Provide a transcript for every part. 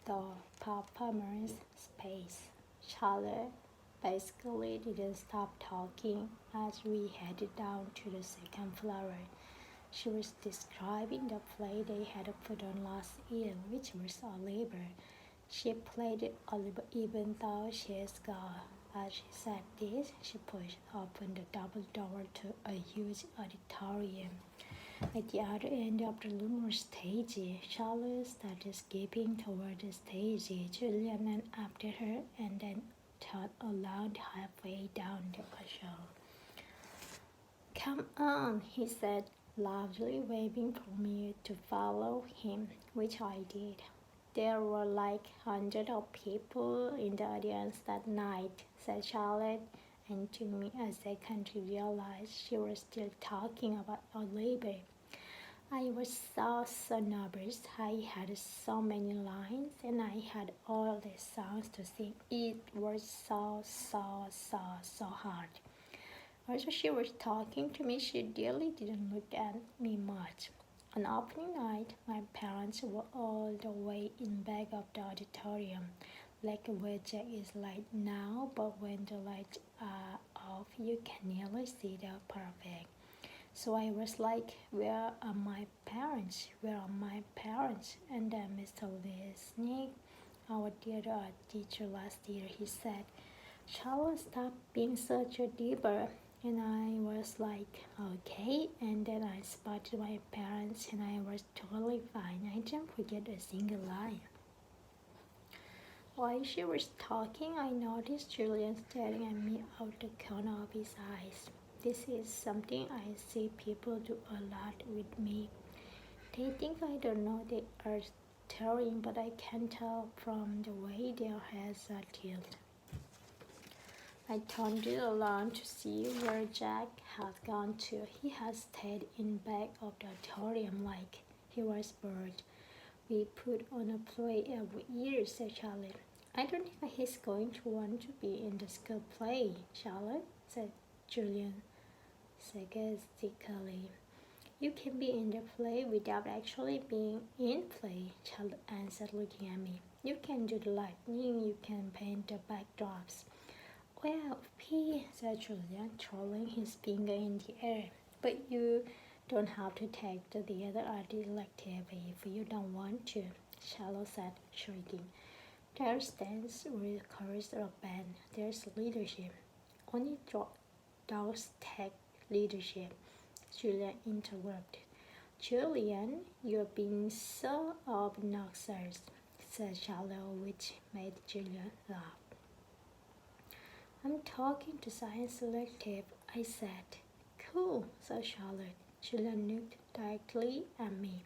the performance space. Charlotte basically didn't stop talking as we headed down to the second floor. She was describing the play they had put on last year, which was a labor. She played it even though she is gone. As she said this, she pushed open the double door to a huge auditorium. At the other end of the lunar stage, Charlotte started skipping toward the stage. Julian ran after her and then turned around halfway down the show. "Come on," he said, loudly waving for me to follow him, which I did. "There were like hundreds of people in the audience that night," said Charlotte, and took me a second to realize she was still talking about our labor. I was so nervous. I had so many lines and I had all the songs to sing. It was so hard. Also, she was talking to me. She really didn't look at me much. On opening night, my parents were all the way in back of the auditorium, like where Jack is right now, but when the lights are off, you can nearly see the perfect. So I was like, "Where are my parents? Where are my parents?" And then Mr. Lesnick, our theater art teacher last year, he said, "Charlotte, stop being such a diva." And I was like, "Okay." And then I spotted my parents and I was totally fine. I didn't forget a single line. While she was talking, I noticed Julian staring at me out the corner of his eyes. This is something I see people do a lot with me. They think I don't know they are staring, but I can tell from the way their heads are tilted. I turned it around to see where Jack had gone to. He had stayed in back of the auditorium like he was bored. "We put on a play every year," said Charlotte. "I don't think he's going to want to be in the school play," Charlotte, said Julian sarcastically. "You can be in the play without actually being in play," Charlotte answered, looking at me. "You can do the lighting, you can paint the backdrops." "Well, P," said Julian, twirling his finger in the air. "But you don't have to take the theater art elective if you don't want to," Charlotte said, shrugging. "There's dance, chorus, or band. There's leadership." "Only dogs take leadership," Julian interrupted. "Julian, you're being so obnoxious," said Charlotte, which made Julian laugh. "I'm talking to science elective," I said. "Cool," said Charlotte. Julian looked directly at me.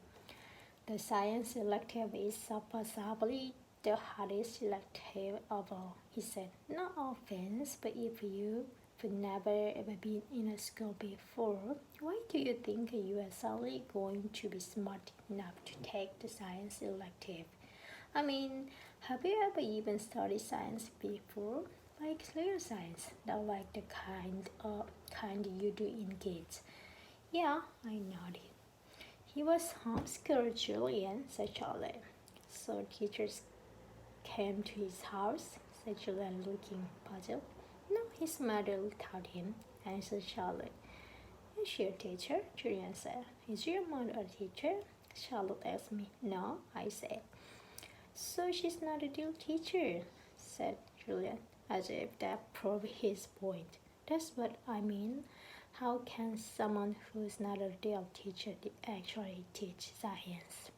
"The science elective is supposedly the hardest elective of all," he said. "No offense, but if you've never ever been in a school before, why do you think you are suddenly going to be smart enough to take the science elective? I mean, have you ever even studied science before? Like clear science, not like the kind you do in kids." "Yeah," I nodded. "He was homeschooled, Julian," said Charlotte. "So teachers came to his house?" said Julian, looking puzzled. "No, his mother taught him," answered Charlotte. "Is she a teacher?" Julian said. "Is your mother a teacher?" Charlotte asked me. "No," I said. "So she's not a real teacher," said Julian, as if that proved his point. "That's what I mean. How can someone who's not a real teacher actually teach science?"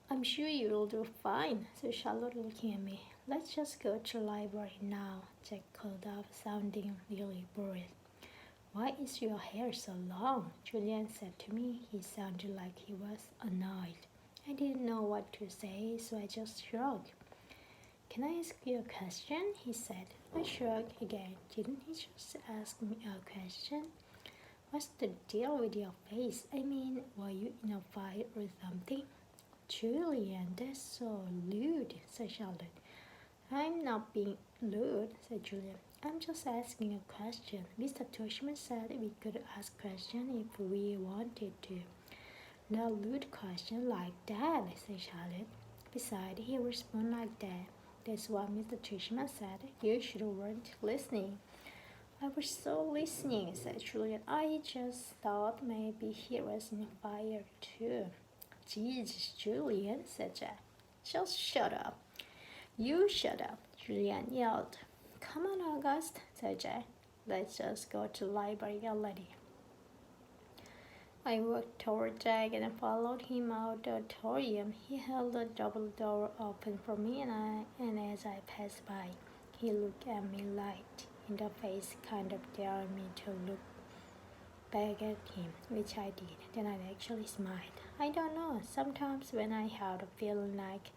"I'm sure you'll do fine," said Charlotte, looking at me. "Let's just go to the library now," Jack called out, sounding really bored. "Why is your hair so long?" Julian said to me. He sounded like he was annoyed. I didn't know what to say, so I just shrugged. "Can I ask you a question?" he said. I shrugged again. Didn't he just ask me a question? "What's the deal with your face? I mean, were you in a fight or something?" "Julian, that's so lewd," said Charlotte. "I'm not being lewd," said Julian. "I'm just asking a question. Mr. Tushman said we could ask questions if we wanted to." "No lewd question like that," said Charlotte. Besides, he responded like that. That's what Mr. Trishman said. You should weren't listening. I was so listening, said Julian. I just thought maybe he was in fire too. Jesus, Julian, said Jack. Just shut up. You shut up, Julian yelled. Come on, August, said Jack. Let's just go to the library already. I walked toward Jack and followed him out the auditorium. He held the double door open for me, and as I passed by, he looked at me right in the face, kind of daring me to look back at him, which I did. Then I actually smiled. I don't know, sometimes when I have a feeling like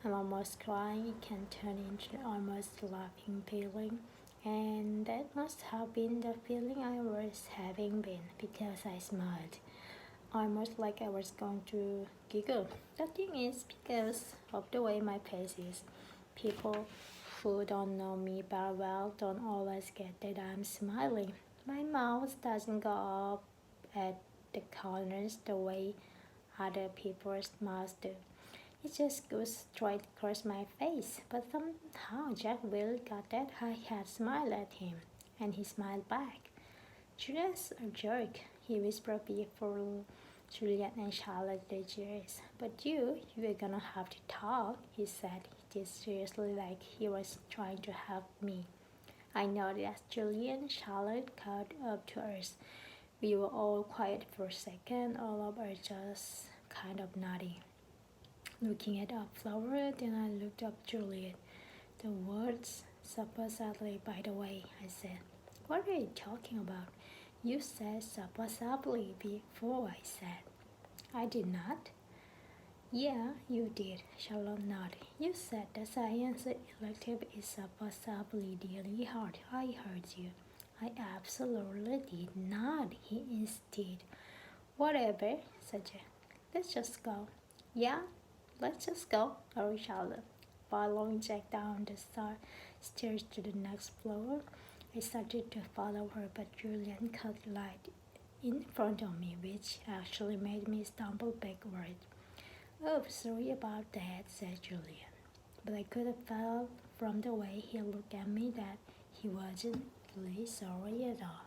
I'm almost crying, it can turn into almost laughing feeling. And that must have been the feeling I was having been because I smiled. Almost like I was going to giggle. The thing is, because of the way my face is, people who don't know me very well don't always get that I'm smiling. My mouth doesn't go up at the corners the way other people's mouths do. It just goes straight across my face. But somehow Jack really got that I had smiled at him, and he smiled back. Julian's a jerk, he whispered before Julian and Charlotte did yours. But you're gonna have to talk, he said, just seriously like he was trying to help me. I noticed as Julian and Charlotte caught up to us. We were all quiet for a second, all of us just kind of nodding. Looking at our flower, then I looked up Juliet. The words supposedly, by the way, I said. What are you talking about? You said supposedly before, I said. I did not. Yeah, you did, Charlotte nodded. You said the science elective is supposedly really hard. I heard you. I absolutely did not, he insisted. Whatever, said Jack. Let's just go. Yeah, let's just go, hurried Charlotte. Following Jack down the stairs to the next floor, I started to follow her, but Julian cut right in front of me, which actually made me stumble backward. Oh, sorry about that, said Julian. But I could have felt from the way he looked at me that he wasn't really sorry at all.